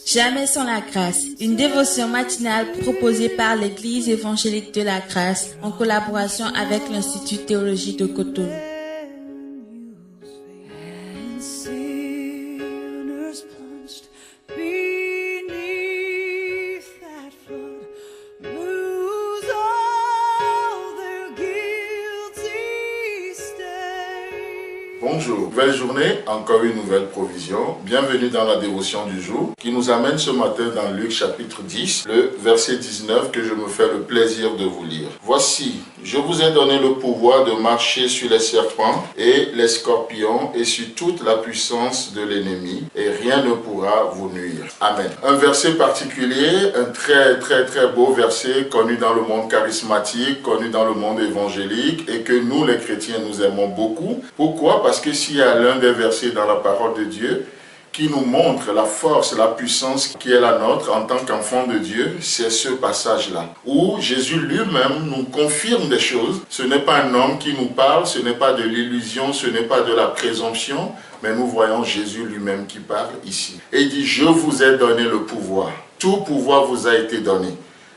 Jamais sans la grâce, une dévotion matinale proposée par l'Église évangélique de la grâce en collaboration avec l'Institut théologique de Cotonou. Bonjour, nouvelle journée, encore une nouvelle provision. Bienvenue dans la dévotion du jour qui nous amène ce matin dans Luc chapitre 10, le verset 19 que je me fais le plaisir de vous lire. Voici, je vous ai donné le pouvoir de marcher sur les serpents et les scorpions et sur toute la puissance de l'ennemi et rien ne pourra vous nuire. Amen. Un verset particulier, un très beau verset connu dans le monde charismatique, connu dans le monde évangélique et que nous les chrétiens nous aimons beaucoup. Pourquoi? Parce que s'il y a l'un des versets dans la parole de Dieu qui nous montre la force, la puissance qui est la nôtre en tant qu'enfant de Dieu, c'est ce passage-là, où Jésus lui-même nous confirme des choses. Ce n'est pas un homme qui nous parle, ce n'est pas de l'illusion, ce n'est pas de la présomption, mais nous voyons Jésus lui-même qui parle ici. Et il dit, je vous ai donné le pouvoir. Tout pouvoir vous a été donné.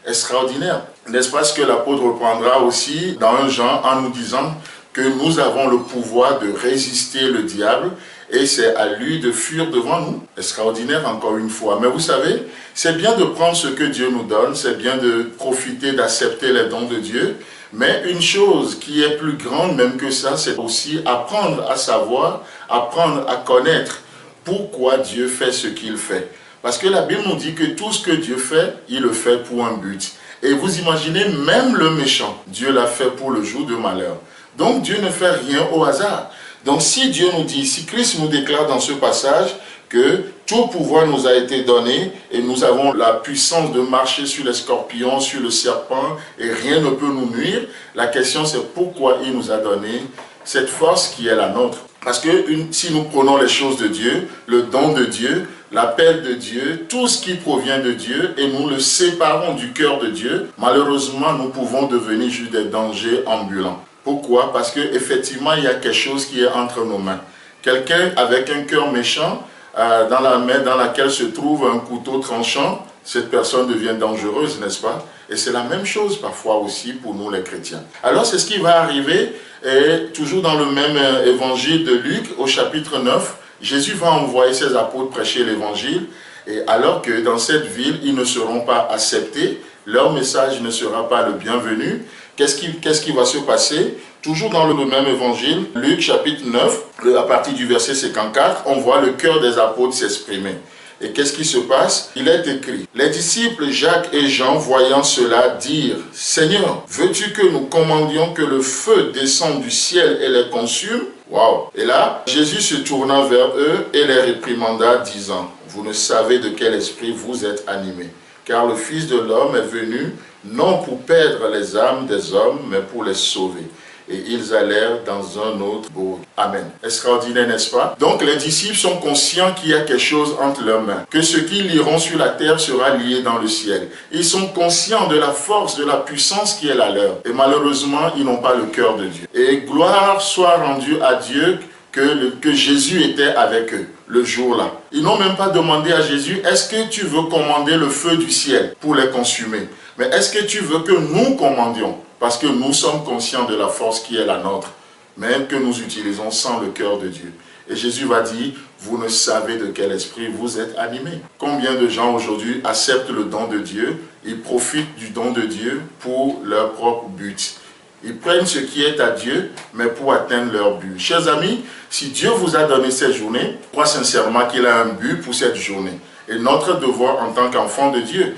Extraordinaire. N'est-ce pas ce que l'apôtre reprendra aussi dans 1 Jean en nous disant que nous avons le pouvoir de résister le diable et c'est à lui de fuir devant nous. Extraordinaire encore une fois. Mais vous savez, c'est bien de prendre ce que Dieu nous donne, c'est bien de profiter, d'accepter les dons de Dieu, mais une chose qui est plus grande même que ça, c'est aussi apprendre à savoir, apprendre à connaître pourquoi Dieu fait ce qu'il fait. Parce que la Bible nous dit que tout ce que Dieu fait, il le fait pour un but. Et vous imaginez, même le méchant, Dieu l'a fait pour le jour de malheur. Donc Dieu ne fait rien au hasard. Donc si Dieu nous dit, si Christ nous déclare dans ce passage que tout pouvoir nous a été donné et nous avons la puissance de marcher sur les scorpions, sur le serpent et rien ne peut nous nuire, la question c'est pourquoi il nous a donné cette force qui est la nôtre. Parce que si nous prenons les choses de Dieu, le don de Dieu, l'appel de Dieu, tout ce qui provient de Dieu et nous le séparons du cœur de Dieu, malheureusement nous pouvons devenir juste des dangers ambulants. Pourquoi? Parce qu'effectivement, il y a quelque chose qui est entre nos mains. Quelqu'un avec un cœur méchant, dans la main dans laquelle se trouve un couteau tranchant, cette personne devient dangereuse, n'est-ce pas? Et c'est la même chose parfois aussi pour nous les chrétiens. Alors c'est ce qui va arriver, et toujours dans le même évangile de Luc, au chapitre 9, Jésus va envoyer ses apôtres prêcher l'évangile, et alors que dans cette ville, ils ne seront pas acceptés, leur message ne sera pas le bienvenu. Qu'est-ce qui va se passer? Toujours dans le même évangile, Luc chapitre 9, à partir du verset 54, on voit le cœur des apôtres s'exprimer. Et qu'est-ce qui se passe? Il est écrit, les disciples Jacques et Jean, voyant cela, dirent, « Seigneur, veux-tu que nous commandions que le feu descende du ciel et les consume ?» Waouh! Et là, Jésus se tourna vers eux et les réprimanda, disant, « Vous ne savez de quel esprit vous êtes animés, car le Fils de l'homme est venu non pour perdre les âmes des hommes, mais pour les sauver. » Et ils allèrent dans un autre bourg. Amen. Extraordinaire, n'est-ce pas? Donc les disciples sont conscients qu'il y a quelque chose entre leurs mains, que ce qu'ils lieront sur la terre sera lié dans le ciel. Ils sont conscients de la force, de la puissance qui est la leur. Et malheureusement, ils n'ont pas le cœur de Dieu. Et gloire soit rendue à Dieu que Jésus était avec eux le jour-là. Ils n'ont même pas demandé à Jésus, est-ce que tu veux commander le feu du ciel pour les consumer? Mais est-ce que tu veux que nous commandions? Parce que nous sommes conscients de la force qui est la nôtre, même que nous utilisons sans le cœur de Dieu. Et Jésus va dire, vous ne savez de quel esprit vous êtes animés. Combien de gens aujourd'hui acceptent le don de Dieu, ils profitent du don de Dieu pour leur propre but. Ils prennent ce qui est à Dieu, mais pour atteindre leur but. Chers amis, si Dieu vous a donné cette journée, je crois sincèrement qu'il a un but pour cette journée. Et notre devoir en tant qu'enfant de Dieu,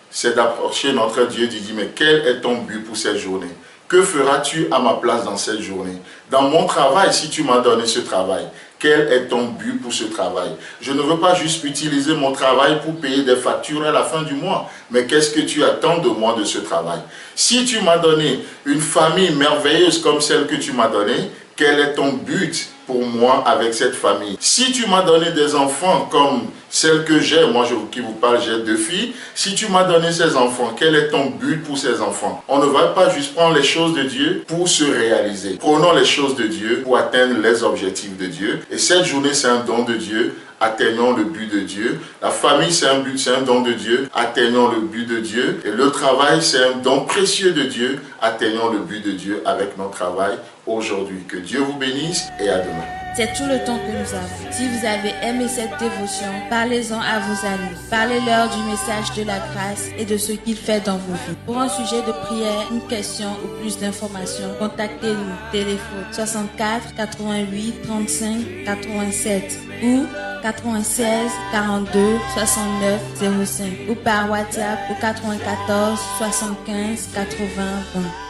c'est d'approcher notre Dieu, de dire, mais quel est ton but pour cette journée? Que feras-tu à ma place dans cette journée? Dans mon travail, si tu m'as donné ce travail, quel est ton but pour ce travail? Je ne veux pas juste utiliser mon travail pour payer des factures à la fin du mois, mais qu'est-ce que tu attends de moi de ce travail? Si tu m'as donné une famille merveilleuse comme celle que tu m'as donnée, quel est ton but pour moi avec cette famille? Si tu m'as donné des enfants comme celle que j'ai, moi qui vous parle, j'ai 2 filles. Si tu m'as donné ces enfants, quel est ton but pour ces enfants? On ne va pas juste prendre les choses de Dieu pour se réaliser. Prenons les choses de Dieu pour atteindre les objectifs de Dieu. Et cette journée, c'est un don de Dieu. atteignons le but de Dieu. La famille, c'est un but, c'est un don de Dieu, atteignons le but de Dieu. Et le travail, c'est un don précieux de Dieu, atteignons le but de Dieu avec notre travail aujourd'hui. Que Dieu vous bénisse et à demain. C'est tout le temps que nous avons. Si vous avez aimé cette dévotion, parlez-en à vos amis. Parlez-leur du message de la grâce et de ce qu'il fait dans vos vies. Pour un sujet de prière, une question ou plus d'informations, contactez-nous. Téléphone 64 88 35 87 ou 96 42 69 05 ou par WhatsApp au 94 75 80 20.